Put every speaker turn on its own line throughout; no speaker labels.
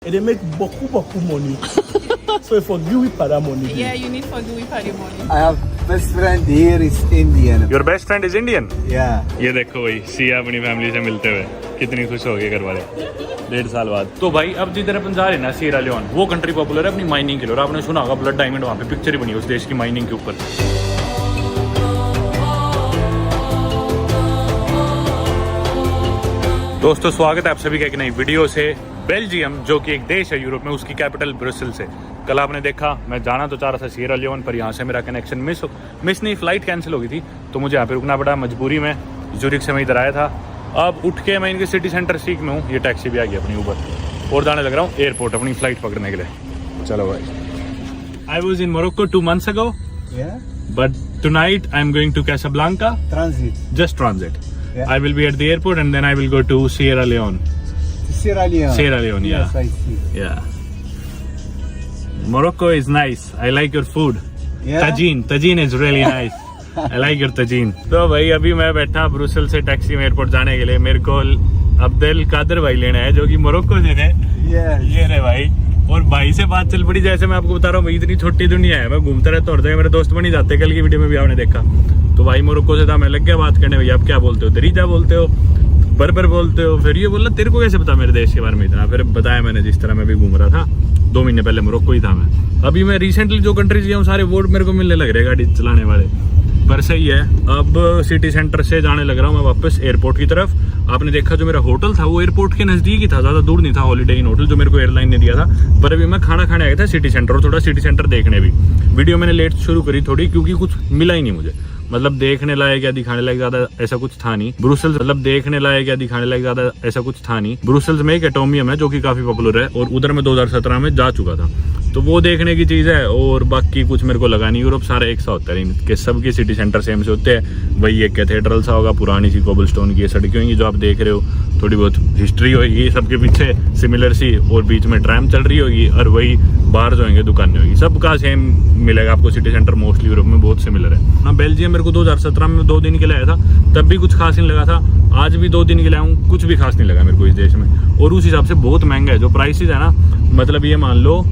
and they make beaucoup money. So for Gui Pada money.
Yeah, you need for Gui Pada money.
I have best friend here is Indian.
Your best friend is Indian.
Yeah.
ये देखो भाई सिया अपनी family से मिलते हुए कितनी खुश हो गए घर वाले 1.5 साल बाद। तो भाई अब जिधर अपन जा रहे हैं ना सियरा लियोन, वो कंट्री पॉपुलर है अपनी माइनिंग के लिए। और आपने सुना होगा ब्लड डायमंड, वहाँ पे पिक्चर ही बनी है उस देश की माइनिंग के ऊपर। दोस्तों स्वागत है आप सभी का एक नई वीडियो से। बेल्जियम जो कि एक देश है यूरोप में, उसकी कैपिटल ब्रुसेल से। कल आपने देखा मैं जाना तो चाह रहा था सियरा लियोन, पर यहाँ से मेरा कनेक्शन मिस नहीं, फ्लाइट कैंसिल हो गई थी तो मुझे यहाँ पे रुकना पड़ा मजबूरी में। ज़ूरिक से मैं इधर आया था। अब उठ के मैं इनके सिटी सेंटर सीख में हूँ। ये टैक्सी भी आ गई अपनी ऊबर और जाने लग रहा हूँ एयरपोर्ट अपनी फ्लाइट पकड़ने के लिए। चलो भाई। I was in Morocco 2 months ago, but tonight I am going to Casablanca.
Transit.
Just transit.
Yeah.
I will be at the airport and then I will go to Sierra Leone.
Sierra Leone.
Sierra Leone, yeah.
Yes, I see.
Yeah. Morocco is nice. I like your food.
Yeah.
Tagine is really nice. I like your tagine. तो भाई अभी मैं बैठा Brussels से taxi में airport जाने के लिए। मेरे को अब्दुल कादर भाई लेना है जो कि मोरक्को से थे।
Yes.
ये रे भाई। और भाई से बात चल पड़ी। जैसे मैं आपको बता रहा हूँ भाई इतनी छोटी दुनिया है, मैं घूमता रहता हूँ, मेरे दोस्त बन ही जाते। कल की वीडियो में भी आपने देखा। तो भाई मोरक्को से था, मैं लग गया बात करने। भाई आप क्या बोलते हो? दरीजा बोलते हो, बर्बर बोलते हो। फिर ये बोला तेरे को कैसे पता मेरे देश के बारे में इतना? फिर बताया मैंने जिस तरह मैं भी घूम रहा था। 2 महीने पहले मोरक्को ही था मैं। अभी मैं रिसेंटली जो कंट्रीज गया हूँ सारे वोट मेरे को मिलने लग रहे गाड़ी चलाने वाले। पर सही है। अब सिटी सेंटर से जाने लग रहा हूँ मैं वापस एयरपोर्ट की तरफ। आपने देखा जो मेरा होटल था वो एयरपोर्ट के नजदीक ही था, ज्यादा दूर नहीं था। हॉलीडे इन होटल जो मेरे को एयरलाइन ने दिया था। पर अभी मैं खाना खाने आया था सिटी सेंटर, और थोड़ा सिटी सेंटर देखने भी। वीडियो मैंने लेट शुरू करी थोड़ी क्योंकि कुछ मिला ही नहीं मुझे। मतलब देखने लायक या दिखाने लायक ज्यादा ऐसा कुछ था नहीं। ब्रुसेल्स मतलब देखने लायक या दिखाने लायक ज्यादा ऐसा कुछ था नहीं। ब्रुसेल्स में एक एटोमियम है जो कि काफी पॉपुलर है और उधर मैं 2017 में जा चुका था, तो वो देखने की चीज है। और बाकी कुछ मेरे को लगा नहीं। यूरोप सारा एक सा होता है, इनके सबके सिटी सेंटर सेम से होते हैं। वही एक कैथेड्रल सा होगा, पुरानी सी कोबलस्टोन की सड़कें होंगी जो आप देख रहे हो, थोड़ी बहुत हिस्ट्री होगी सबके पीछे सिमिलर सी, और बीच में ट्रैम चल रही होगी, और वही बाहर जो होंगे दुकानें होगी, सबका सेम मिलेगा आपको। सिटी सेंटर मोस्टली यूरोप में बहुत सिमिलर है ना। बेल्जियम मेरे को 2017 में 2 दिन के लिए आया था, तब भी कुछ खास नहीं लगा था। आज भी 2 दिन के लिए आऊँ, कुछ भी खास नहीं लगा मेरे को इस देश में। और उस हिसाब से बहुत महंगा है। जो प्राइसेस है ना, मतलब ये मान लो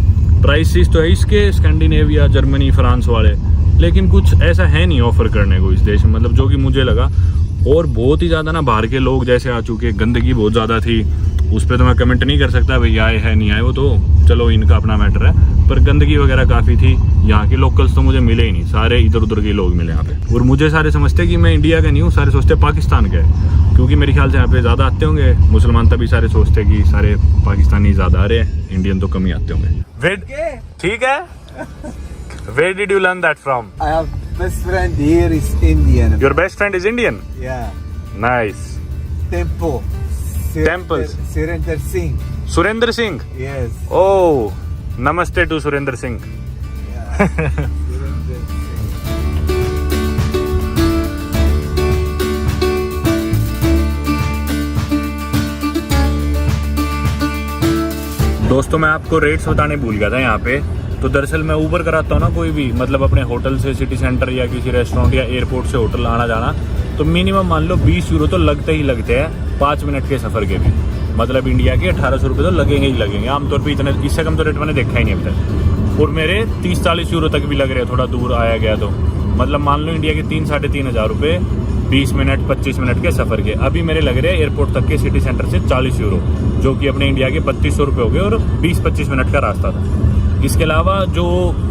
प्राइसेस तो है इसके स्कैंडिनेविया, जर्मनी, फ्रांस वाले, लेकिन कुछ ऐसा है नहीं ऑफर करने को इस देश में, मतलब जो कि मुझे लगा। और बहुत ही ज़्यादा ना बाहर के लोग जैसे आ चुके, गंदगी बहुत ज़्यादा थी। उस पर तो मैं कमेंट नहीं कर सकता भाई आए है नहीं आए, वो तो चलो इनका अपना मैटर है। पर गंदगी वगैरह काफ़ी थी। यहाँ के लोकल्स तो मुझे मिले ही नहीं, सारे इधर उधर के लोग मिले यहाँ पे। और मुझे सारे समझते कि मैं इंडिया का नहीं हूँ, सारे सोचते पाकिस्तान का है, क्योंकि मेरे ख्याल से यहाँ पे ज़्यादा आते होंगे मुसलमान। तभी सारे सोचते कि सारे पाकिस्तानी ज़्यादा आ रहे हैं, इंडियन तो कम ही आते होंगे। ठीक है। Where did you learn that from?
I have best friend here is Indian.
Your best friend is Indian?
Yeah.
Nice.
Temple.
Temples.
Surinder Singh.
Surinder Singh?
Yes.
Oh, namaste to Surinder Singh.
Yeah. Surinder Singh.
दोस्तों मैं आपको rates बताने भूल गया था यहाँ पे। तो दरअसल मैं ऊबर कराता हूँ ना कोई भी, मतलब अपने होटल से सिटी सेंटर या किसी रेस्टोरेंट या एयरपोर्ट से होटल आना जाना, तो मिनिमम मान लो 20 यूरो तो लगते ही लगते हैं 5 मिनट के सफ़र के भी। मतलब इंडिया के 1800 रुपये तो लगेंगे ही लगेंगे आमतौर पे। इतने इससे कम तो रेट मैंने देखा ही नहीं अभी तक। और मेरे 30-40 यूरो तक भी लग रहे हैं थोड़ा दूर आया गया तो। मतलब मान लो इंडिया के 3-3.5 हज़ार रुपये 20 मिनट 25 मिनट के सफ़र के। अभी मेरे लग रहे हैं एयरपोर्ट तक के सिटी सेंटर से 40 यूरो, जो कि अपने इंडिया के 3200 रुपये हो गए और 20-25 मिनट का रास्ता था। इसके अलावा जो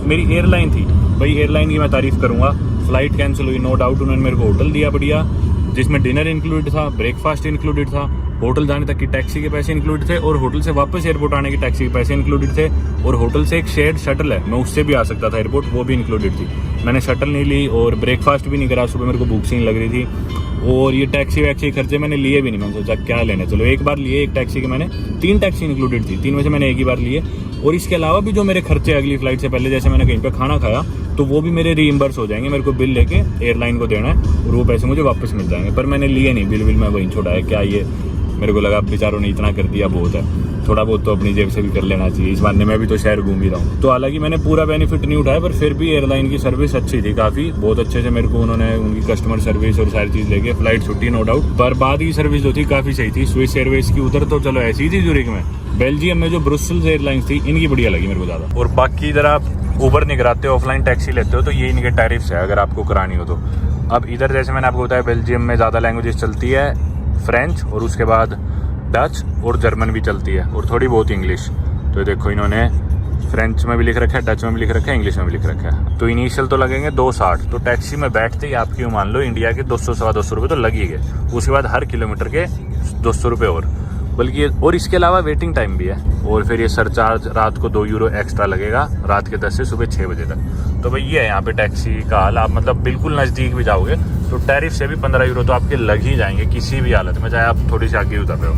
मेरी एयरलाइन थी, भाई एयरलाइन की मैं तारीफ़ करूँगा। फ़्लाइट कैंसिल हुई नो डाउट, उन्होंने मेरे को होटल दिया बढ़िया, जिसमें डिनर इंक्लूडेड था, ब्रेकफास्ट इंक्लूडेड था, होटल जाने तक की टैक्सी के पैसे इंक्लूडेड थे, और होटल से वापस एयरपोर्ट आने की टैक्सी के पैसे इंक्लूडेड थे। और होटल से एक शेयर्ड शटल है, मैं उससे भी आ सकता था एयरपोर्ट, वो भी इंक्लूडेड थी। मैंने शटल नहीं ली और ब्रेकफास्ट भी नहीं करा, सुबह मेरे को भूख सी नहीं लग रही थी। और ये टैक्सी वैक्सी खर्चे मैंने लिए भी नहीं। मैंने सोचा क्या लेने, चलो एक बार लिए। एक टैक्सी के मैंने 3 टैक्सी इंक्लूडेड थी, 3 में से मैंने एक ही बार लिए। और इसके अलावा भी जो मेरे खर्चे अगली फ्लाइट से पहले, जैसे मैंने कहीं पे खाना खाया, तो वो भी मेरे रीइंबर्स हो जाएंगे। मेरे को बिल लेके एयरलाइन को देना है और वो पैसे मुझे वापस मिल जाएंगे। पर मैंने लिए नहीं, बिल मैं वहीं छोड़ा है। क्या ये मेरे को लगा बेचारों ने इतना कर दिया बहुत है, थोड़ा बहुत तो अपनी जेब से भी कर लेना चाहिए। इस बहाने मैं भी तो शहर घूम ही रहा हूँ। तो हालांकि मैंने पूरा बेनिफिट नहीं उठाया, पर फिर भी एयरलाइन की सर्विस अच्छी थी काफ़ी, बहुत अच्छे से मेरे को उन्होंने उनकी कस्टमर सर्विस और सारी चीज़ लेके फ्लाइट छुट्टी नो डाउट। पर बाद की सर्विस जो थी काफ़ी सही थी। स्विस एयरवेज की उधर तो चलो ऐसी ही थी ज़ूरिक में, बेल्जियम में जो ब्रुसेल्स एयरलाइंस थी इनकी बढ़िया लगी मेरे को ज़्यादा। और बाकी इधर आप ऊबर नहीं कराते, ऑफलाइन टैक्सी लेते हो तो ये इनके टैरिफ्स है अगर आपको करानी हो तो। अब इधर जैसे मैंने आपको बताया बेल्जियम में ज़्यादा लैंग्वेजेस चलती है, फ्रेंच और उसके बाद डच और जर्मन भी चलती है और थोड़ी बहुत इंग्लिश। तो ये देखो इन्होंने फ्रेंच में भी लिख रखा है, डच में भी लिख रखा है, इंग्लिश में भी लिख रखा है। तो इनिशियल तो लगेंगे 260, तो टैक्सी में बैठते ही आपकी मान लो इंडिया के 200-250 रुपये तो लग ही गए। उसके बाद हर किलोमीटर के 200 रुपये और, बल्कि और इसके अलावा वेटिंग टाइम भी है। और फिर ये सरचार्ज रात को 2 यूरो एक्स्ट्रा लगेगा रात के 10 से सुबह 6 बजे तक। तो भाई ये है यहाँ पे टैक्सी का हाल। आप मतलब बिल्कुल नज़दीक भी जाओगे तो टैरिफ से भी 15 यूरो तो आपके लग ही जाएंगे किसी भी हालत में, चाहे आप थोड़ी सी आगे उतर रहे हो।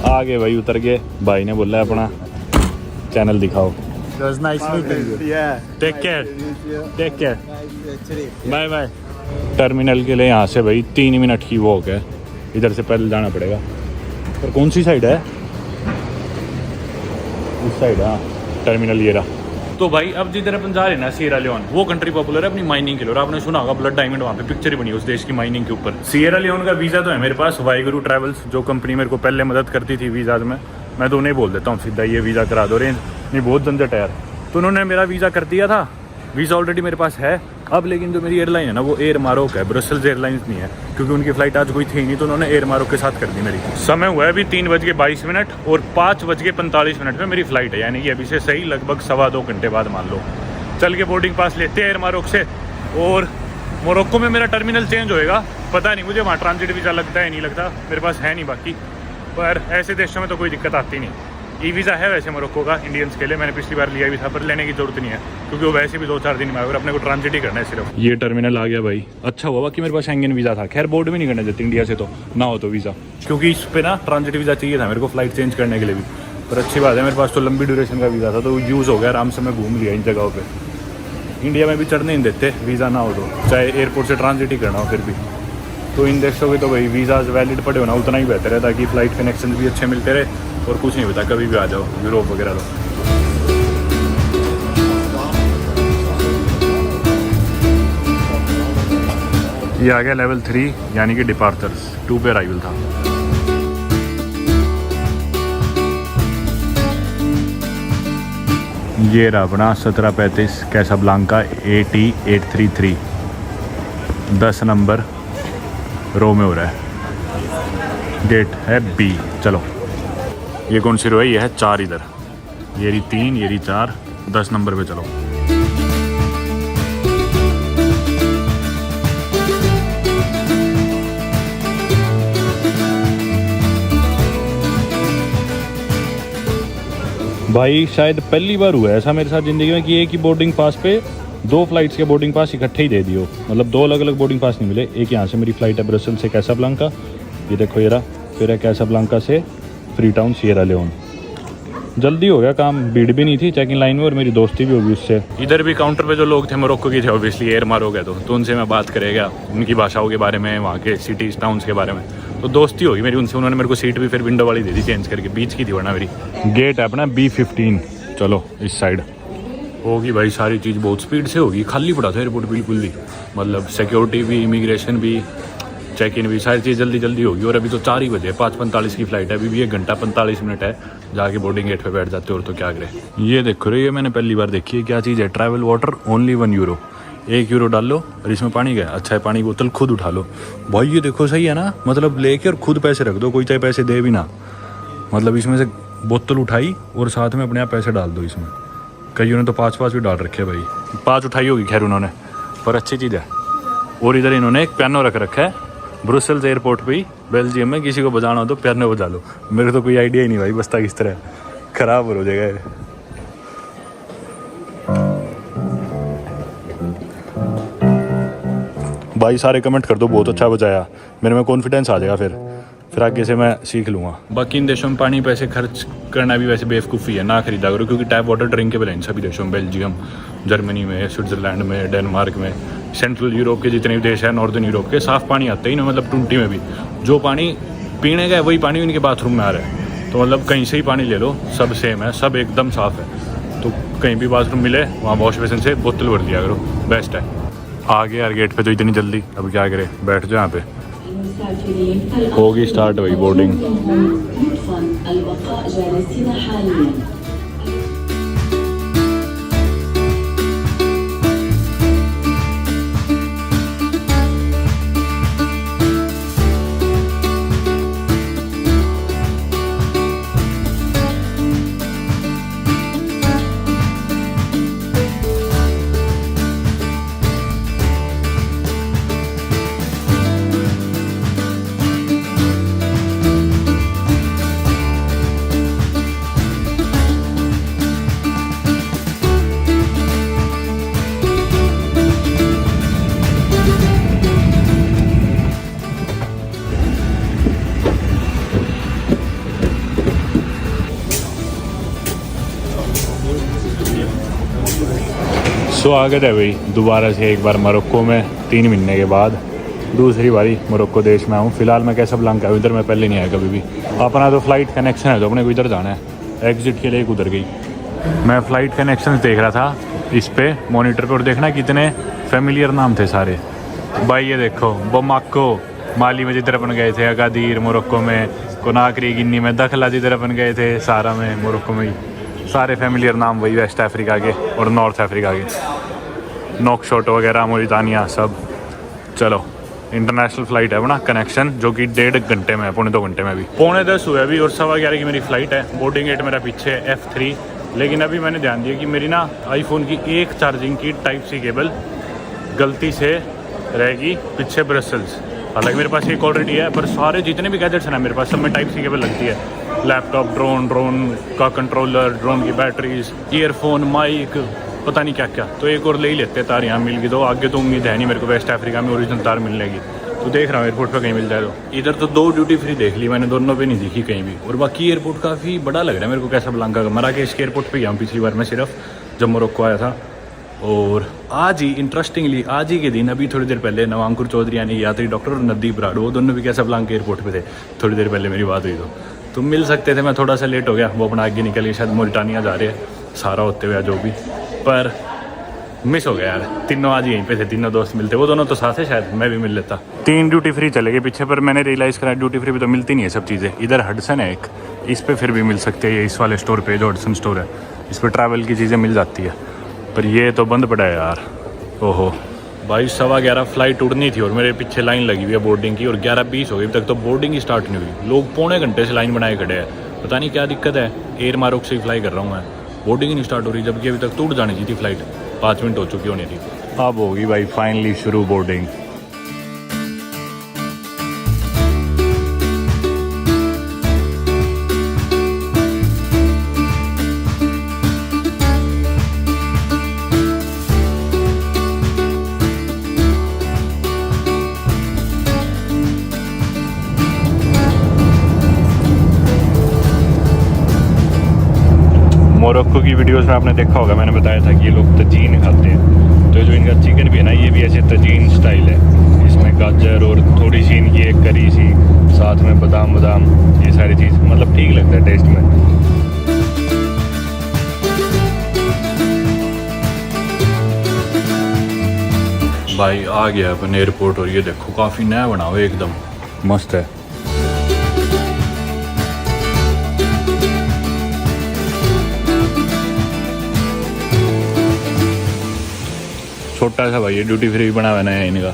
आगे भाई उतर गए, भाई ने बोला है अपना चैनल दिखाओ। Nice meeting you, take care, bye bye. Terminal के लिए यहाँ से भाई 3 मिनट की वॉक है, इधर से पैदल जाना पड़ेगा। पर कौन सी साइड है? उस साइड है टर्मिनल ये रहा। तो भाई अब जिधर अपन जा रहे हैं ना सिएरा लियोन, वो कंट्री पॉपुलर है अपनी माइनिंग के लिए। और आपने सुना होगा ब्लड डायमंड, वहाँ पे पिक्चर ही बनी है उस देश की माइनिंग के ऊपर। सिएरा लियोन का वीज़ा तो है मेरे पास, वाईगुरु ट्रैवल्स जो कंपनी मेरे को पहले मदद करती थी वीज़ा में, मैं तो उन्हें बोल देता हूँ सीधा ये वीज़ा करा दो रे, नहीं बहुत झंझट है यार। तो उन्होंने मेरा वीज़ा कर दिया था, वीज़ा ऑलरेडी मेरे पास है अब। लेकिन जो मेरी एयरलाइन है ना वो एयर मारोक है, ब्रसेल्स एयरलाइंस नहीं है, क्योंकि उनकी फ़्लाइट आज कोई थी नहीं, तो उन्होंने एयर मारोक के साथ कर दी मेरी। समय हुआ है अभी 3:22 और 5:45 में मेरी फ़्लाइट है, यानी कि अभी से सही लगभग 2.25 घंटे बाद मान लो चल के बोर्डिंग पास लेते हैं एयर मारोक से। और मोरक्को में मेरा टर्मिनल चेंज होएगा, पता नहीं मुझे वहाँ ट्रांजिट वीज़ा लगता है नहीं लगता, मेरे पास है नहीं बाकी। पर ऐसे देशों में तो कोई दिक्कत आती नहीं। ई वीज़ा है वैसे मोरक्को का इंडियंस के लिए, मैंने पिछली बार लिया भी था, पर लेने की जरूरत नहीं है क्योंकि वो वैसे भी 2-4 दिन में आएगा, अपने को ट्रांजिट ही करना है सिर्फ। ये टर्मिनल आ गया भाई, अच्छा हुआ कि मेरे पास शेंगन वीज़ा था। खैर बोर्ड भी नहीं करने देते इंडिया से तो ना हो तो वीज़ा, क्योंकि इस पर ना ट्रांजिट वीज़ा चाहिए था मेरे को फ्लाइट चेंज करने के लिए भी। पर अच्छी बात है मेरे पास तो लंबी ड्यूरेशन का वीज़ा था तो यूज़ हो गया, आराम से मैं घूम लिया इन जगहों पर। इंडिया में भी चढ़ने नहीं देते वीज़ा ना हो तो, चाहे एयरपोर्ट से ट्रांजिट ही करना हो फिर भी। तो इन देशों के तो भाई वीज़ाज वैलिड पड़े होना उतना ही बेहतर है, ताकि फ़्लाइट कनेक्शन भी अच्छे मिलते रहे। और कुछ नहीं पता कभी भी आ जाओ यूरोप वगैरह तो। ये आ गया लेवल 3 यानी कि डिपार्चर्स, 2 पे अराइवल था। ये रहा अपना 1735 कैसाब्लांका AT833, 10 नंबर रो में हो रहा है, गेट है B। चलो ये कौन सी रो है? ये है 4 इधर, ये रही 3, ये रही 4, 10 नंबर पे चलो। भाई शायद पहली बार हुआ है ऐसा मेरे साथ ज़िंदगी में कि एक ही बोर्डिंग पास पे 2 फ्लाइट्स के बोर्डिंग पास इकट्ठे ही दे दियो, मतलब 2 अलग अलग बोर्डिंग पास नहीं मिले। एक यहाँ से मेरी फ़्लाइट है ब्रसेल्स से कैसाब्लांका, ये देखो ये रहा, फिर है कैसाब्लांका से फ्री टाउन सिएरा लियोन। जल्दी हो गया काम, भीड़ भी नहीं थी चेकिंग लाइन में और मेरी दोस्ती भी होगी उससे। इधर भी काउंटर पे जो लोग थे मोरक्को के थे, ऑब्वियसली एयर मारोक है तो उनसे मैं बात करेगा उनकी भाषाओं के बारे में, वहाँ के सिटीज़ टाउन्स के बारे में, तो दोस्ती होगी मेरी उनसे। उन्होंने मेरे को सीट भी फिर विंडो वाली दे दी चेंज करके, बीच की थी वरना मेरी। गेट है अपना B15, चलो इस साइड होगी भाई सारी चीज़, बहुत स्पीड से होगी। खाली पड़ा था एयरपोर्ट बिल्कुल ही, मतलब सिक्योरिटी भी, इमिग्रेशन भी, चेक इन भी, सारी चीज़ जल्दी जल्दी होगी। और अभी तो 4 ही बजे, 5:45 की फ़्लाइट है, अभी भी 1 घंटा 45 मिनट है, जाके बोर्डिंग गेट पे बैठ जाते हो और तो क्या करें। ये देखो रे, ये मैंने पहली बार देखी है, क्या चीज़ है? Travel water only 1 euro, 1 euro डाल लो और इसमें पानी गया। अच्छा है, पानी की बोतल खुद उठा लो भाई, ये देखो सही है ना, मतलब लेके और खुद पैसे रख दो, कोई चाहे पैसे दे भी ना, मतलब इसमें से बोतल उठाई और साथ में अपने आप पैसे डाल दो इसमें। कईयों ने तो 5-5 भी डाल रखे भाई, 5 उठाई होगी खैर उन्होंने, पर अच्छी चीज़ है। और इधर इन्होंने एक पियानो रख रखा है, ब्रुसेल्स एयरपोर्ट पे ही बेल्जियम में, किसी को बजाना हो तो पियानो बजा लो। मेरे तो कोई आइडिया ही नहीं भाई बजता किस तरह, खराब हो जाएगा। भाई सारे कमेंट कर दो बहुत अच्छा बजाया, मेरे में कॉन्फिडेंस आ जाएगा, फिर आगे से मैं सीख लूँगा। बाकी इन देशों में पानी पैसे खर्च करना भी वैसे बेवकूफ़ी है, ना खरीदा करो, क्योंकि टैप वाटर ड्रिंकेबल है इन सभी देशों में, बेल्जियम, जर्मनी में, स्विट्ज़रलैंड में, डेनमार्क में, सेंट्रल यूरोप के जितने भी देश हैं, नॉर्दर्न यूरोप के, साफ़ पानी आता ही ना, मतलब 20 में भी जो पानी पीने का है वही पानी उनके बाथरूम में आ रहा है। तो मतलब कहीं से ही पानी ले लो, सब सेम है, सब एकदम साफ़ है। तो कहीं भी बाथरूम मिले वहाँ वॉश बेसिन से बोतल भर दिया करो। बेस्ट है। आगे यार गेट पे तो इतनी जल्दी, अब क्या करे, बैठ जाओ यहाँ पे। होगी स्टार्ट वही बोर्डिंग। स्वागत है भाई दोबारा से एक बार मोरक्को में 3 महीने के बाद दूसरी बारी मोरक्को देश में आऊँ। फिलहाल मैं कैसाब्लांका इधर मैं पहले नहीं आया कभी भी। अपना तो फ्लाइट कनेक्शन है तो अपने को इधर जाना है, एग्जिट के लिए उधर गई। मैं फ़्लाइट कनेक्शन देख रहा था इस पे मॉनिटर पे और देखना कितने फेमिलियर नाम थे सारे। भाई ये देखो बमाको माली में जिधर अपन गए थे, अगादीर मोरक्को में, कोनाक्री गिनी में, दखला जिधर अपन गए थे सारा में मोरक्को में ही। सारे फेमिलियर नाम वही वेस्ट अफ्रीका के और नॉर्थ अफ्रीका के, नोकशॉट वगैरह मोरितानिया सब। चलो इंटरनेशनल फ़्लाइट है अपना कनेक्शन जो कि 1.5 घंटे में है, 2.25 घंटे में भी। 10:15 हुए अभी और 11:15 की मेरी फ़्लाइट है। बोर्डिंग गेट मेरा पीछे है F3। लेकिन अभी मैंने ध्यान दिया कि मेरी ना आईफोन की एक चार्जिंग की Type-C केबल गलती से रहेगी पीछे ब्रसल्स। हालांकि मेरे पास एक ऑलरेडी है, पर सारे जितने भी गैजेट्स हैं ना मेरे पास सब में Type-C केबल लगती है। लैपटॉप, ड्रोन का कंट्रोलर, ड्रोन की बैटरीज, ईयरफोन, माइक, पता नहीं क्या क्या। तो एक और ले ही लेते हैं तार, यहाँ मिल गई तो आगे तो उम्मीद है नहीं मेरे को वेस्ट अफ्रीका में ओरिजिनल तार मिलने की। तो देख रहा हूँ एयरपोर्ट पर कहीं मिल जाए तो। इधर तो 2 ड्यूटी फ्री देख ली मैंने, दोनों पे नहीं दिखी कहीं भी। और बाकी एयरपोर्ट काफ़ी बड़ा लग रहा है मेरे को कैसाब्लांका का। मराकेश के एयरपोर्ट पर गया हूँ पिछली बार मैं सिर्फ जब मोरक्को आया था। और आज ही इंटरेस्टिंगली आज ही के दिन अभी थोड़ी देर पहले नवांकुर चौधरी यानी यात्री डॉक्टर और नदीप राड वो दोनों भी कैसाब्लांका एयरपोर्ट पे थे। थोड़ी देर पहले मेरी बात हुई तो मिल सकते थे। मैं थोड़ा सा लेट हो गया, वो अपना आगे निकल गए, शायद मोरिटानिया जा रहे हैं सारा होते हुए जो भी, पर मिस हो गया यार। तीनों आज यहीं पे थे, तीनों दोस्त मिलते, वो दोनों तो साथ है, शायद मैं भी मिल लेता। 3 ड्यूटी फ्री चले गए पीछे, पर मैंने रियलाइज़ करा ड्यूटी फ्री पे तो मिलती नहीं है सब चीज़ें। इधर हडसन है एक, इस पर फिर भी मिल सकती है, इस वाले स्टोर पे जो हडसन स्टोर है इस पर ट्रैवल की चीज़ें मिल जाती है। पर ये तो बंद पड़ा है यार। ओहो भाई 11:15 फ़्लाइट उड़नी थी और मेरे पीछे लाइन लगी हुई है बोर्डिंग की और 11:20 हो गई, अभी तक तो बोर्डिंग ही स्टार्ट नहीं हुई। लोग 1.25 घंटे से लाइन बनाए खड़े हैं, पता नहीं क्या दिक्कत है। एयर मारोक से ही फ्लाई कर रहा हूँ मैं, बोर्डिंग ही नहीं स्टार्ट हो रही, जबकि अभी तक तो उड़ जानी चाहिए थी फ़्लाइट। 5 मिनट हो चुकी होनी थी। अब होगी भाई फाइनली शुरू बोर्डिंग। मोरक्को की वीडियोस में आपने देखा होगा, मैंने बताया था कि ये लोग तजीन खाते हैं। तो जो इनका चिकन भी है ना, ये भी ऐसे तजीन स्टाइल है। इसमें गाजर और थोड़ी सी इनकी एक करी सी, साथ में बादाम ये सारी चीज़, मतलब ठीक लगता है टेस्ट में। भाई आ गया अपन एयरपोर्ट और ये देखो काफ़ी नया बना हुआ है, एकदम मस्त है। छोटा सा भाई ये ड्यूटी फ्री बना हुआ है इनका।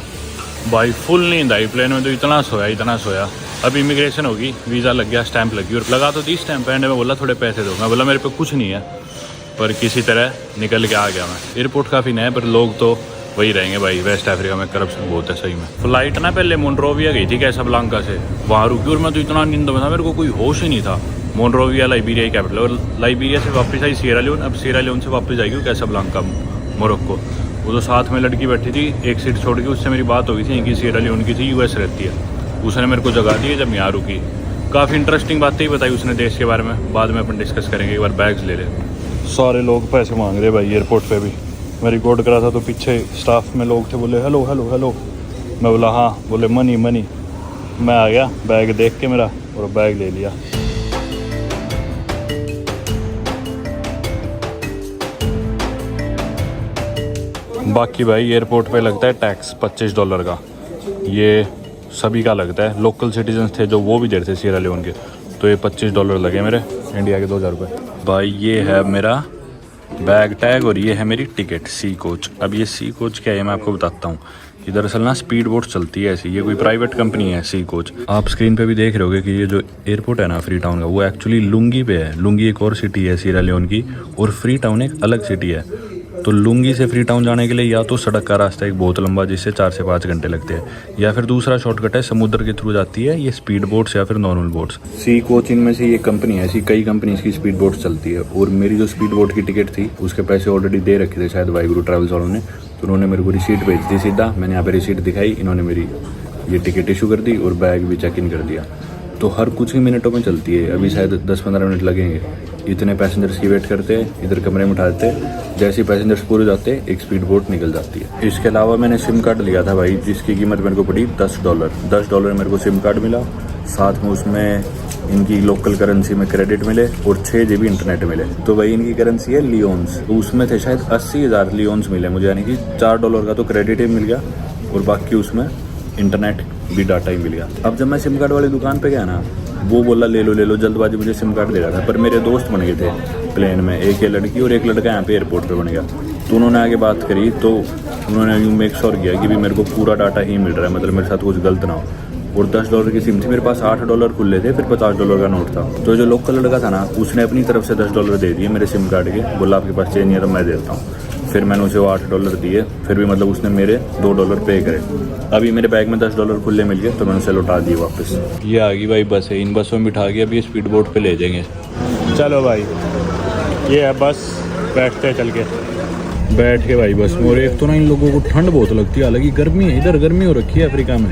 भाई फुल नींद आई प्लेन में, तो इतना सोया। अब इमिग्रेशन होगी, वीज़ा लग गया, स्टैंप लगी और लगा तो 30 स्टैंप। एंड में बोला थोड़े पैसे दो, मैं बोला मेरे पे कुछ नहीं है, पर किसी तरह निकल के आ गया मैं। एयरपोर्ट काफ़ी नया है पर लोग तो वही रहेंगे भाई। वेस्ट अफ्रीका में करप्शन बहुत है सही में। फ्लाइट ना पहले मोनरोविया गई थी कैसाब्लांका से, वहाँ रुकी और मैं तो इतना नींद में था मेरे को कोई होश ही नहीं था। मोनरोविया लाइबेरिया की कैपिटल, और लाइबेरिया से वापस आई सिएरा लियोन, अब सिएरा लियोन से वापस जाएगी कैसाब्लांका मोरक्को। वो तो साथ में लड़की बैठी थी एक सीट छोड़ के, उससे मेरी बात हो गई थी, इनकी सिएरा लियोन की थी, US रहती है। उसने मेरे को जगा दी जब यहाँ रुकी। काफ़ी इंटरेस्टिंग बातें ही बताई उसने देश के बारे में, बाद में अपन डिस्कस करेंगे। एक बार बैग्स ले ले। सारे लोग पैसे मांग रहे भाई एयरपोर्ट पे भी। मैं रिकॉर्ड करा था तो पीछे स्टाफ में लोग थे, बोले हेलो हेलो हेलो। मैं बोला हाँ, बोले मनी। मैं आ गया बैग देख के मेरा और बैग ले लिया। बाकी भाई एयरपोर्ट पे लगता है टैक्स $25 का, ये सभी का लगता है। लोकल सिटीजन्स थे जो वो भी दे रहे थे सियरा लियोन के, तो ये $25 लगे मेरे, इंडिया के 2000 रुपये। भाई ये है मेरा बैग टैग और ये है मेरी टिकट सी कोच। अब ये सी कोच क्या है मैं आपको बताता हूँ। ये दरअसल ना स्पीड बोट चलती है ऐसी, ये कोई प्राइवेट कंपनी है सी कोच। आप स्क्रीन पे भी देख रहे होगे कि ये जो एयरपोर्ट है ना फ्री टाउन का, वो एक्चुअली लुंगी पे है। लुंगी एक और सिटी है सियरा लियोन की, और फ्री टाउन एक अलग सिटी है। तो लुंगी से फ्री टाउन जाने के लिए या तो सड़क का रास्ता एक बहुत लंबा जिससे 4 से 5 घंटे लगते हैं, या फिर दूसरा शॉर्टकट है समुद्र के थ्रू जाती है ये स्पीड बोट्स या फिर नॉर्मल बोट्स। सी कोच इनमें से ये कंपनी है, ऐसी कई कंपनी की स्पीड बोट चलती है। और मेरी जो स्पीड बोट की टिकट थी उसके पैसे ऑलरेडी दे रखे थे शायद वाहिगुरु ट्रैवल्स वालों ने, तो उन्होंने मेरे को रिसीट भेज दी सीधा। मैंने यहाँ पे रिसीट दिखाई, इन्होंने मेरी ये टिकट इशू कर दी और बैग भी चेक इन कर दिया। तो हर कुछ ही मिनटों में चलती है। अभी शायद 10-15 मिनट लगेंगे। इतने पैसेंजर्स की वेट करते हैं, इधर कमरे में उठाते हैं, जैसे ही पैसेंजर्स पूरे जाते हैं एक स्पीड बोट निकल जाती है। इसके अलावा मैंने सिम कार्ड लिया था भाई, जिसकी कीमत मेरे को पड़ी $10 मेरे को सिम कार्ड मिला, साथ में उसमें इनकी लोकल करेंसी में क्रेडिट मिले और 6 GB इंटरनेट मिले। तो भाई इनकी करेंसी है लियोन्स, तो उसमें थे शायद 80,000 लियोन्स मिले मुझे, यानी कि $4 का तो क्रेडिट ही मिल गया और बाकी उसमें इंटरनेट भी डाटा ही मिल गया। अब जब मैं सिम कार्ड वाली दुकान पे गया ना, वो बोला ले लो, जल्दबाजी मुझे सिम कार्ड दे रहा था। पर मेरे दोस्त बन गए थे प्लेन में, एक ये लड़की और एक लड़का यहाँ पे एयरपोर्ट पे बन गया। तो उन्होंने आगे बात करी, तो उन्होंने यूँ मेक श्योर किया कि भी मेरे को पूरा डाटा ही मिल रहा है, मतलब मेरे साथ कुछ गलत ना हो। और $10 की सिम थी मेरे पास, $8 खुले थे, फिर $50 का नोट था। तो जो लोकल लड़का था ना, उसने अपनी तरफ से $10 दे दिए मेरे सिम कार्ड के, बोला आपके पास चेंज नहीं है तो मैं देता हूँ। फिर मैंने उसे वो $8 दिए, फिर भी मतलब उसने मेरे $2 पे करे। अभी मेरे बैग में $10 खुले मिल गए, तो मैंने उसे लौटा दिए वापस। ये आ गई भाई बस है, इन बसों में बिठा के अभी ये स्पीड बोट पे ले जाएंगे। चलो भाई ये है बस, बैठते हैं चल के। बैठ के भाई बस में। और एक तो ना इन लोगों को ठंड बहुत लगती है, हालांकि गर्मी है, इधर गर्मी हो रखी है अफ्रीका में,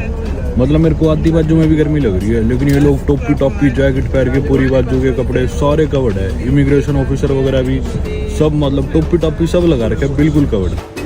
मतलब मेरे को आधी बाजू में भी गर्मी लग रही है, लेकिन ये लोग टोपी जैकेट पहन के पूरी बाजू के कपड़े सारे कवर्ड है। इमिग्रेशन ऑफिसर वगैरह भी सब मतलब टोपी सब लगा रखे है, बिल्कुल कवर्ड।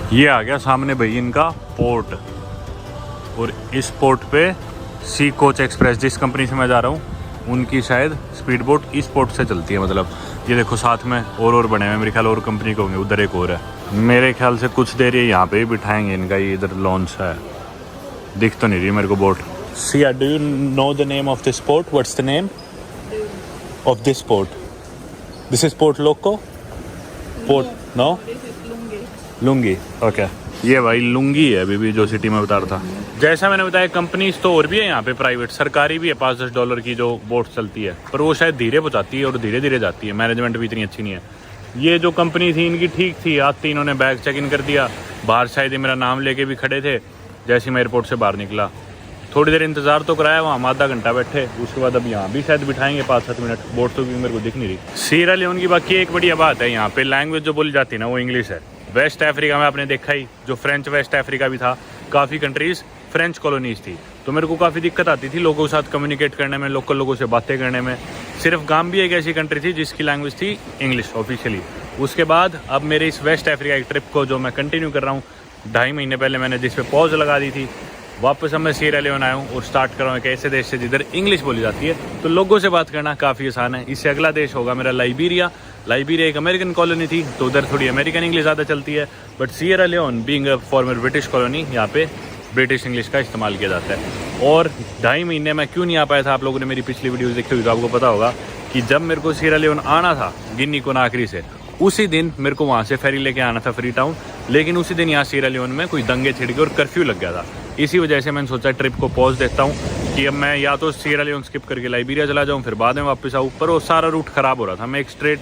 ये आ गया सामने भाई इनका पोर्ट, और इस पोर्ट पे सी कोच एक्सप्रेस जिस कंपनी से मैं जा रहा हूँ उनकी शायद स्पीड बोट इस पोर्ट से चलती है। मतलब ये देखो साथ में और बने हुए, मेरे ख्याल और कंपनी के होंगे, उधर एक और है। मेरे ख्याल से कुछ देर ये यहाँ पे ही बिठाएंगे इनका, ये इधर लॉन्च है, दिख तो नहीं रही मेरे को boat. See do you know the name of this port? What's the name of this port? This is port Loko port, no Lungi. Okay ये भाई लुंगी है अभी भी जो सिटी में बता रहा था। जैसा मैंने बताया कंपनीज तो और भी है यहाँ पे, प्राइवेट सरकारी भी है, $5-10 की जो बोट चलती है, पर वो शायद धीरे पहुँचाती है और धीरे धीरे जाती है, मैनेजमेंट भी इतनी अच्छी नहीं है। ये जो कंपनी थी इनकी ठीक थी, आती इन्होंने बैग चेक इन कर दिया, बाहर शायद मेरा नाम लेके भी खड़े थे। जैसे मैं एयरपोर्ट से बाहर निकला थोड़ी देर इंतजार तो कराया, वहाँ आधा घंटा बैठे, उसके बाद अब यहाँ भी शायद बिठाएंगे 5-7 मिनट। बोट तो भी मेरे को दिख नहीं रही। सियरा लियोन की बाकी एक बढ़िया बात है, यहाँ पे लैंग्वेज जो बोली जाती है ना वो इंग्लिश है। वेस्ट अफ्रीका में आपने देखा ही, जो फ्रेंच वेस्ट अफ्रीका भी था, काफ़ी कंट्रीज़ फ्रेंच कॉलोनीज थी, तो मेरे को काफ़ी दिक्कत आती थी लोगों के साथ कम्युनिकेट करने में, लोकल लोगों से बातें करने में। सिर्फ गाम्बिया एक ऐसी कंट्री थी जिसकी लैंग्वेज थी इंग्लिश ऑफिशियली। उसके बाद अब मेरे इस वेस्ट अफ्रीका की ट्रिप को जो मैं कंटिन्यू कर रहा हूँ, 2.5 महीने पहले मैंने जिस पे पॉज लगा दी थी, वापस अब मैं सियरा लियोन आया हूँ और स्टार्ट कर रहा हूँ एक ऐसे देश से जिधर इंग्लिश बोली जाती है, तो लोगों से बात करना काफ़ी आसान है। इससे अगला देश होगा मेरा लाइबेरिया। लाइबेरिया एक अमेरिकन कॉलोनी थी, तो उधर थोड़ी अमेरिकन इंग्लिश ज़्यादा चलती है, but Sierra Leone being a former British colony, यहाँ पे ब्रिटिश इंग्लिश का इस्तेमाल किया जाता है। और 2.5 महीने मैं क्यों नहीं आ पाया था, आप लोगों ने मेरी पिछली वीडियोज़ देखी हुई तो आपको पता होगा कि जब मेरे को सियरा लियोन आना था गिनी को नाकरी से, उसी दिन मेरे को वहाँ से फेरी लेके आना था फ्री टाउन, लेकिन उसी दिन यहाँ सियरा लियोन में कोई दंगे छिड़ गए और कर्फ्यू लग गया था। इसी वजह से मैंने सोचा ट्रिप को पॉज देता हूँ कि अब मैं या तो सियरा लियोन स्किप करके लाइबेरिया चला जाऊँ, फिर बाद में वापस आऊँ, पर वो सारा रूट ख़राब हो रहा था, मैं एक स्ट्रेट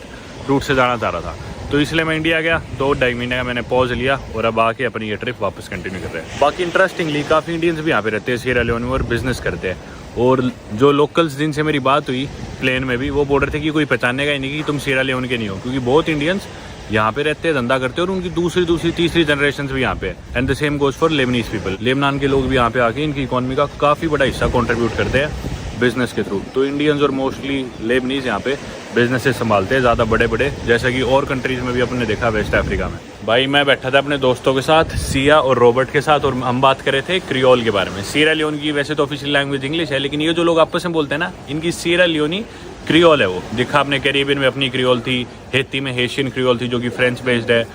रूट से जाना चाह रहा था, तो इसलिए मैं इंडिया गया। 2-2.5 महीने का मैंने पॉज लिया और अब आके अपनी ये ट्रिप वापस कंटिन्यू कर रहे हैं। बाकी इंटरेस्टिंगली काफ़ी इंडियंस भी यहाँ पे रहते हैं सियरा लियोन में और बिजनेस करते हैं, और जो लोकल्स जिनसे मेरी बात हुई प्लेन में भी, वो बोल रहे थे कि कोई पहचानेगा ही नहीं कि तुम सियरा लियोन के नहीं हो, क्योंकि बहुत इंडियंस यहाँ पे रहते हैं, धंधा करते हैं, और उनकी दूसरी तीसरी जनरेशन भी यहाँ पे है। And the same goes for Lebanese people. Lebanon के लोग भी यहाँ पे आके इनकी इकॉनमी का काफ़ी बड़ा हिस्सा कंट्रीब्यूट करते हैं। बिजनेस के थ्रू। तो इंडियंस और मोस्टली लेबनीज यहाँ पे बिजनेसेस संभालते हैं ज़्यादा बड़े बड़े, जैसा कि और कंट्रीज़ में भी अपने देखा वेस्ट अफ्रीका में। भाई मैं बैठा था अपने दोस्तों के साथ, सिया और रॉबर्ट के साथ, और हम बात कर रहे थे क्रियोल के बारे में। सीरा लियोन की वैसे तो ऑफिशियल लैंग्वेज इंग्लिश है, लेकिन ये जो लोग आपस में बोलते हैं ना, इनकी सीरा लियोनी क्रियोल है। वो देखा आपने, कैरिबियन में अपनी क्रियोल थी, हेती में हेशियन क्रियोल थी जो कि फ्रेंच बेस्ड है।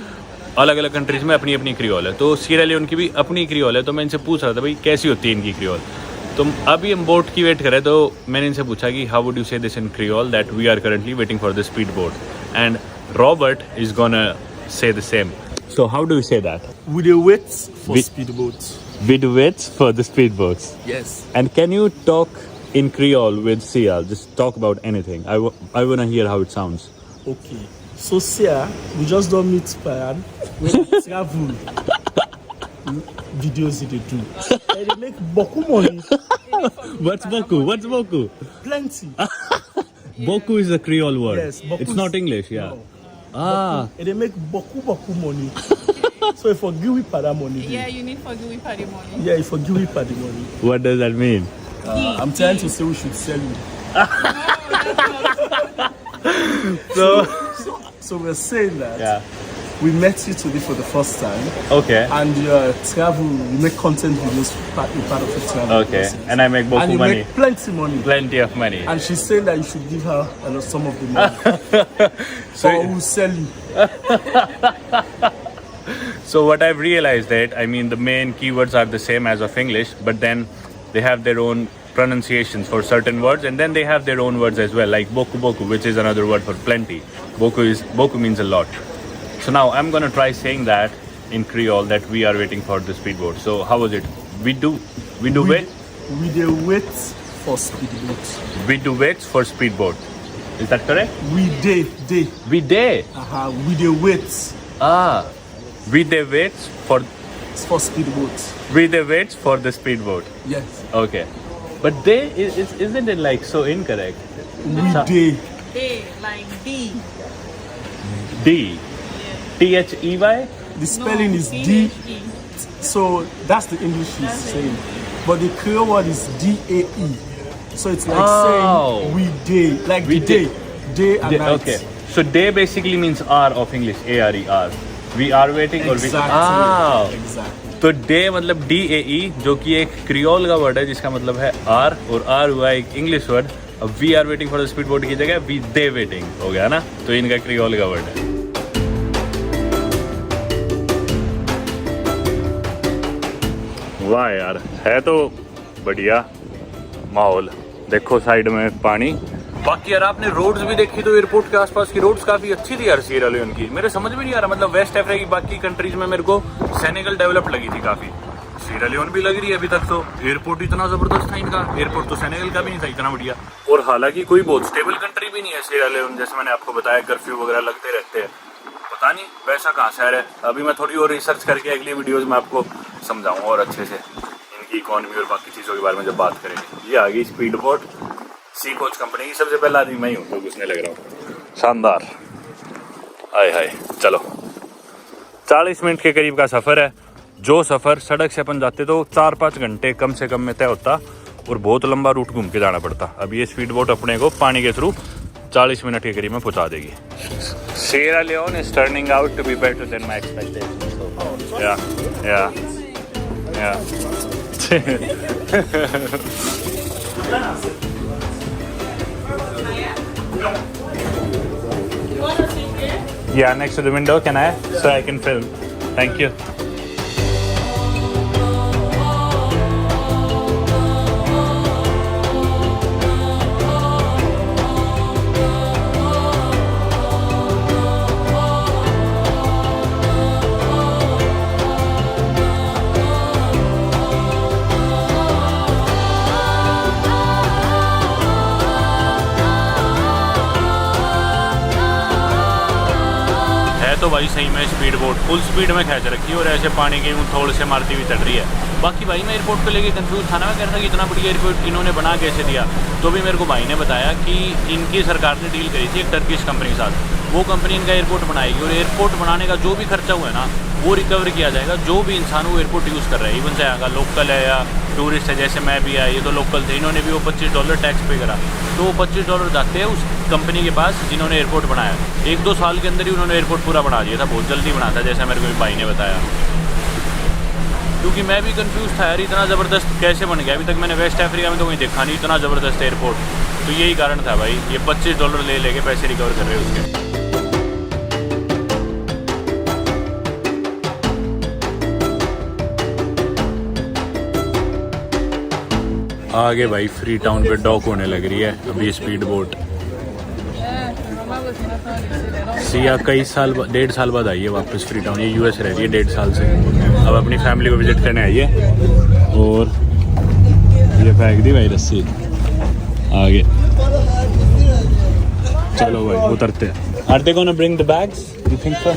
अलग अलग कंट्रीज़ में अपनी अपनी क्रियोल है। तो सीरा लियोन की भी अपनी क्रियोल है। तो मैं इनसे पूछ रहा था भाई कैसी होती है इनकी क्रियोल। तो अभी हम बोट की वेट कर रहे, तो मैंने इनसे पूछा कि how would you say this in Creole, that we are currently waiting for the speed boat, and Robert is gonna say the same. So how do you say that?
We dey wait for
We-
speedboats.
With waits for the speedboats.
Yes.
And can you talk in Creole with Sia? Just talk about anything. I wanna hear how it sounds.
Okay. So Sia, we just don't meet Payan. We travel. Videos they do. And they make boku money.
What's boku? What's boku?
Plenty.
Boku is a Creole word.
Yes, boku
It's
is-
not English, yeah.
No.
Ah,
And they make boku money. So if for give we para money.
Yeah, you need for give for the money.
Yeah, if for give we para the money.
what does that mean?
I'm trying to say we should sell you. So we're saying that
Yeah.
we met you today for the first time,
Okay.
and your travel, you make content videos part of your travel.
Okay.
process.
And I make
And
boku
you
money.
make plenty money.
Plenty of money.
And she's saying that you should give her some of the money.
So-
or we'll sell you.
So what I've realized that, I mean, the main keywords are the same as of English, but then they have their own pronunciations for certain words, and then they have their own words as well, like boku boku, which is another word for plenty. Boku means a lot. So now I'm gonna try saying that in Creole, that we are waiting for the speedboat. So how was it? We do wait.
We dey wait for speedboats.
We do wait for speedboat. Is that correct?
We dey.
We day.
We dey wait
Ah. We they wait for
for speedboats.
we they wait for the speedboat.
Yes.
Okay. But they isn't it like so incorrect?
We dey.
A like D.
D. THEY?
The spelling is D.
D-H-E.
So that's the English she's saying. But the Creole word is DAE. So it's like
Oh.
saying we day, like
We
the day, day and night.
Okay. So day basically means R of English. ARER. We are waiting or we.
Exactly.
Ah.
Exactly.
तो day मतलब DAE, जो कि एक creole का word है जिसका मतलब है आर, और आर हुआ एक इंग्लिश वर्ड। अब we are waiting for the speed boat की जगह वी दे वेटिंग हो गया ना, तो इनका क्रियोल का वर्ड है। वाह यार, है तो बढ़िया माहौल। देखो साइड में पानी। बाकी यार आपने रोड्स भी देखी तो एयरपोर्ट के आसपास की रोड्स काफी अच्छी थी यार सीरा लियोन की। मेरे समझ में नहीं आ रहा, मतलब वेस्ट अफ्रीका की बाकी कंट्रीज में मेरे को सेनेगल डेवलप्ड लगी थी काफी, सीरा लियोन भी लग रही है अभी तक। तो एयरपोर्ट इतना जबरदस्त था इनका, एयरपोर्ट तो सेनेगल का भी नहीं था इतना बढ़िया। और हालांकि कोई बहुत स्टेबल कंट्री भी नहीं है सीरा लियोन, जैसे मैंने आपको बताया कर्फ्यू वगैरह लगते रहते हैं। पता नहीं वैसा कहाँ शहर है। अभी मैं थोड़ी और रिसर्च करके अगली वीडियोज में आपको समझाऊंगा और अच्छे से इनकी इकोनॉमी और बाकी चीज़ों के बारे में जब बात करेंगे। ये आ गई speed boat, Sea Coach company की। सबसे पहला आदमी मैं ही हूँ तो घुसने लग रहा हूँ। शानदार। आए हाय, चलो 40 मिनट के करीब का सफ़र है। जो सफ़र सड़क से अपन जाते तो 4-5 घंटे कम से कम में तय होता, और बहुत लंबा रूट घूम के जाना पड़ता। अब ये स्पीड बोट अपने को पानी के थ्रू 40 मिनट के करीब में पहुँचा देगी। Sierra Leone is turning out to be better than my expectations so far. Yeah. Yeah, next to the window, can I? So I can film. Thank you. तो तो भाई सही में स्पीड बोट फुल स्पीड में खींच रखी है और ऐसे पानी के थोड़ से मारती हुई चढ़ रही है। बाकी भाई मैं एयरपोर्ट को लेके कंफ्यूज था ना, मैं कह रहा था कि इतना बड़ी एयरपोर्ट इन्होंने बना कैसे दिया। तो भी मेरे को भाई ने बताया कि इनकी सरकार ने डील करी थी एक टर्किश कंपनी के साथ, वो कंपनी इनका एयरपोर्ट बनाएगी और एयरपोर्ट बनाने का जो भी खर्चा हुआ है ना वो रिकवर किया जाएगा। जो भी इंसान वो एयरपोर्ट यूज़ कर रहा है, इवन से यहाँ का लोकल है या टूरिस्ट है, जैसे मैं भी आया, ये तो लोकल थे, इन्होंने भी वो $25 टैक्स पे करा, तो वो $25 जाते हैं उस कंपनी के पास जिन्होंने एयरपोर्ट बनाया। 1-2 साल के अंदर ही उन्होंने एयरपोर्ट पूरा बना दिया था, बहुत जल्दी बना था, जैसा मेरे को भाई ने बताया। क्योंकि मैं भी कंफ्यूज था यार, इतना ज़बरदस्त कैसे बन गया। अभी तक मैंने वेस्ट अफ्रीका में तो कहीं देखा नहीं इतना ज़बरदस्त एयरपोर्ट। तो यही कारण था भाई, ये $25 ले लेके पैसे रिकवर कर रहे हैं उसके। आगे भाई फ्री टाउन पे डॉक होने लग रही है अभी स्पीड बोट। सिया कई साल 1.5 साल बाद आई है वापस फ्री टाउन, ये यूएस रह रही है 1.5 साल से, अब अपनी फैमिली को विजिट करने आई है। और ये फेंक दी भाई रस्सी आगे। चलो भाई उतरते हैं। Are they gonna bring the bags, you think so?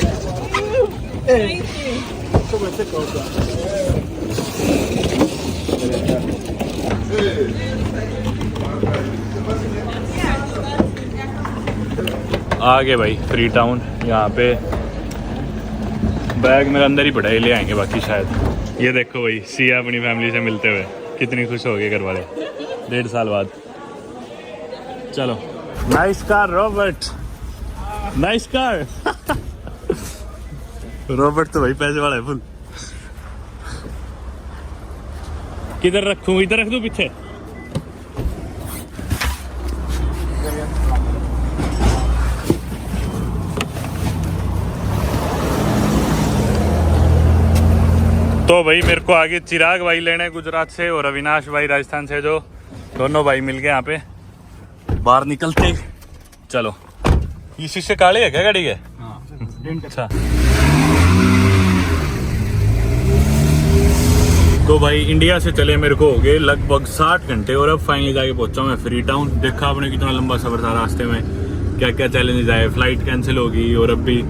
आगे भाई फ्री टाउन, यहाँ पे बैग मेरे अंदर ही पड़ा है, ले आएंगे बाकी शायद। ये देखो भाई सिया अपनी फैमिली से मिलते हुए कितनी खुश हो गए घर वाले 1.5 साल बाद। चलो nice car Robert, nice car. Robert तो भाई पैसे वाला है फुल। किधर रखूं, इधर रख दूं पीछे? तो भाई मेरे को आगे चिराग भाई लेने गुजरात से और अविनाश भाई राजस्थान से, जो दोनों भाई मिल गए यहाँ पे। बाहर निकलते चलो। ये शीशे काले है क्या गाड़ी के? अच्छा। तो भाई इंडिया से चले मेरे को हो गए लगभग 60 घंटे और अब फाइनली जाके पहुंचा मैं फ्री टाउन। देखा आपने कितना लंबा सफर था, रास्ते में क्या क्या चैलेंजेस आए, फ्लाइट कैंसिल हो गई और अब भी,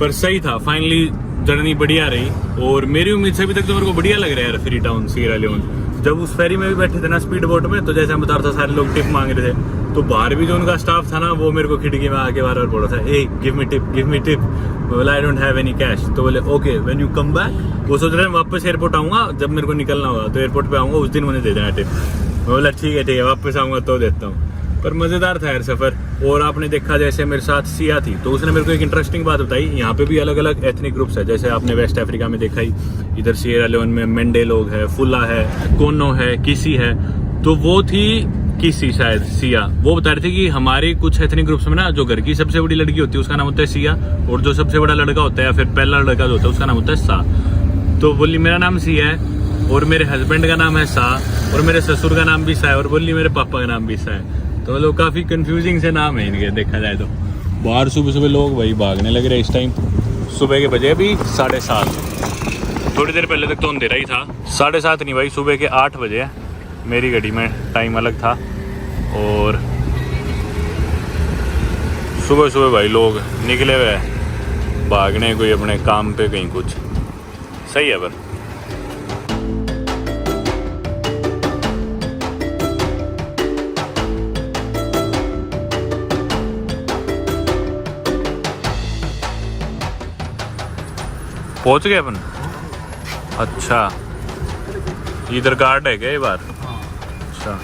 पर सही था फाइनली, जर्नी बढ़िया रही। और मेरी उम्मीद से अभी तक तो मेरे को बढ़िया लग रहा है यार फ्री टाउन सियरा लियोन। जब उस फेरी में भी बैठे थे ना स्पीड बोट में, तो जैसे मैं बता रहा था सारे लोग टिप मांग रहे थे, तो बाहर भी जो उनका स्टाफ था ना वो मेरे को खिड़की में आके बार बार बोल रहा था, ए give me tip, give me tip. बोला I don't have any cash. तो बोले okay when you come back, वो सोच रहे हैं वापस एयरपोर्ट आऊंगा, जब मेरे को निकलना होगा तो एयरपोर्ट पे आऊंगा उस दिन मुझे दे देना टिप। बोला ठीक है वापस आऊंगा तो देता हूँ। पर मज़ेदार था यार सफ़र। और आपने देखा जैसे मेरे साथ सिया थी, तो उसने मेरे को एक इंटरेस्टिंग बात बताई, यहाँ पे भी अलग अलग एथनिक ग्रुप्स है, जैसे आपने वेस्ट अफ्रीका में देखा ही, इधर सियरा लियोन में मेंडे लोग है, फुला है, कोनो है, किसी है। तो वो थी किसी शायद सिया, वो बता रही थी कि हमारे कुछ एथनिक ग्रुप्स में ना जो घर की सबसे बड़ी लड़की होती है उसका नाम होता है सिया, और जो सबसे बड़ा लड़का होता है या फिर पहला लड़का जो होता है उसका नाम होता है सा। तो बोली मेरा नाम सिया है और मेरे हस्बैंड का नाम है सा और मेरे ससुर का नाम भी सा है और बोली मेरे पापा का नाम भी सा है। तो मतलब काफ़ी कंफ्यूजिंग से नाम है इनके देखा जाए तो। बाहर सुबह सुबह लोग भाई भागने लग रहे हैं इस टाइम। सुबह के बजे अभी 7:30, थोड़ी देर पहले तक तो अंधेरा ही था। 7:30 नहीं भाई, सुबह के 8 बजे है। मेरी गाड़ी में टाइम अलग था और सुबह सुबह भाई लोग निकले हुए हैं भागने, कोई अपने काम पे कहीं कुछ। सही है पर पहुंच गए अपन। अच्छा इधर गार्ड है क्या ये बार? अच्छा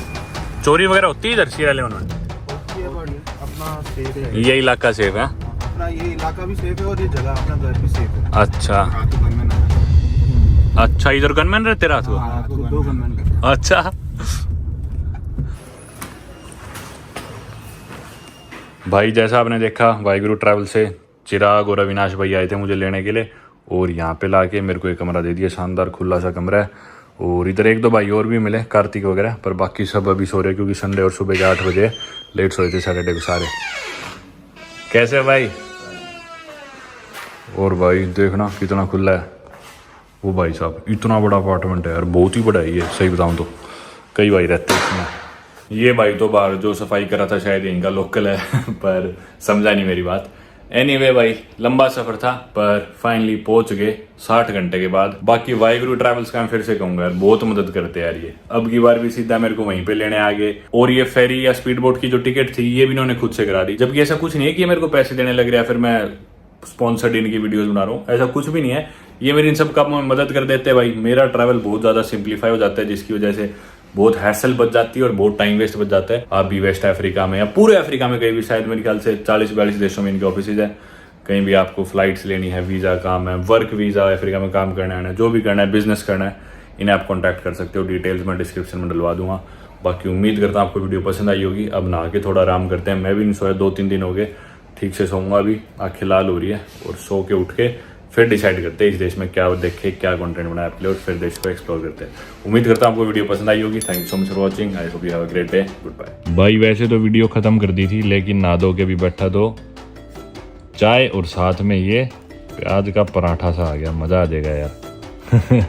चोरी वगैरह होती है इधर सियरा लियोन में?
अपना सेफ है,
ये इलाका सेफ है?
अपना ये इलाका भी सेफ है और ये जगह अपना घर भी सेफ है।
अच्छा अच्छा, इधर गनमैन रहते रात को?
रात को 2 गनमैन।
अच्छा भाई जैसा आपने देखा, वाहिगुरु ट्रैवल से चिराग और अविनाश भाई आए थे मुझे लेने के लिए और यहाँ पे लाके मेरे को एक कमरा दे दिया, शानदार खुला सा कमरा है। और इधर 1-2 भाई और भी मिले, कार्तिक वगैरह, पर बाकी सब अभी सो रहे क्योंकि संडे और सुबह के 8 बजे लेट सोए थे सैटरडे को सारे। कैसे भाई? और भाई देखना कितना खुला है वो, भाई साहब इतना बड़ा अपार्टमेंट है यार, बहुत ही बड़ा है ये, सही बताऊँ तो। कई भाई रहते हैं इसमें। ये भाई तो बाहर जो सफाई करा था शायद इनका लोकल है पर समझा नहीं मेरी बात। एनीवे भाई लंबा सफर था पर फाइनली पहुंच गए 60 घंटे के बाद। बाकी वाहिगुरु ट्रैवल्स का मैं फिर से कहूंगा यार, बहुत मदद करते हैं यार ये। अब की बार भी सीधा मेरे को वहीं पे लेने आ गए, और ये फेरी या स्पीड बोट की जो टिकट थी ये भी इन्होंने खुद से करा दी। जबकि ऐसा कुछ नहीं है कि ये मेरे को पैसे देने लग रहा है फिर मैं स्पॉन्सर्ड इनकी वीडियोस बना रहा हूँ, ऐसा कुछ भी नहीं है। ये मेरी इन सब कामों में मदद कर देते हैं भाई। मेरा ट्रैवल बहुत ज्यादा सिंप्लीफाई हो जाता है, जिसकी वजह से बहुत हैसल बच जाती है और बहुत टाइम वेस्ट बच जाता है। आप भी वेस्ट अफ्रीका में या पूरे अफ्रीका में कहीं भी, शायद मेरे ख्याल से 40-42 देशों में इनके ऑफिस है। कहीं भी आपको फ्लाइट्स लेनी है, वीजा काम है, वर्क वीजा अफ्रीका में काम करना है, जो भी करना है, बिजनेस करना है, इन्हें आप कॉन्टैक्ट कर सकते हो। डिटेल्स मैं डिस्क्रिप्शन में डलवा दूंगा। बाकी उम्मीद करता हूँ आपको वीडियो पसंद आई होगी। अब नहा के थोड़ा आराम करते हैं। मैं भी नहीं सोया 2-3 दिन हो गए, ठीक से सोऊंगा अभी, आंखें लाल हो रही है, और सो के उठ के फिर डिसाइड करते हैं इस देश में क्या देखे, क्या कंटेंट बनाए आपके लिए, और फिर देश को एक्सप्लोर करते हैं। उम्मीद करता हूँ आपको वीडियो पसंद आई होगी। Thank you so much for watching. I hope you have a great day. Goodbye. भाई वैसे तो वीडियो खत्म कर दी थी, लेकिन नहा धो के भी बैठा तो चाय और साथ में ये प्याज का पराठा सा आ गया, मजा आ जाएगा यार।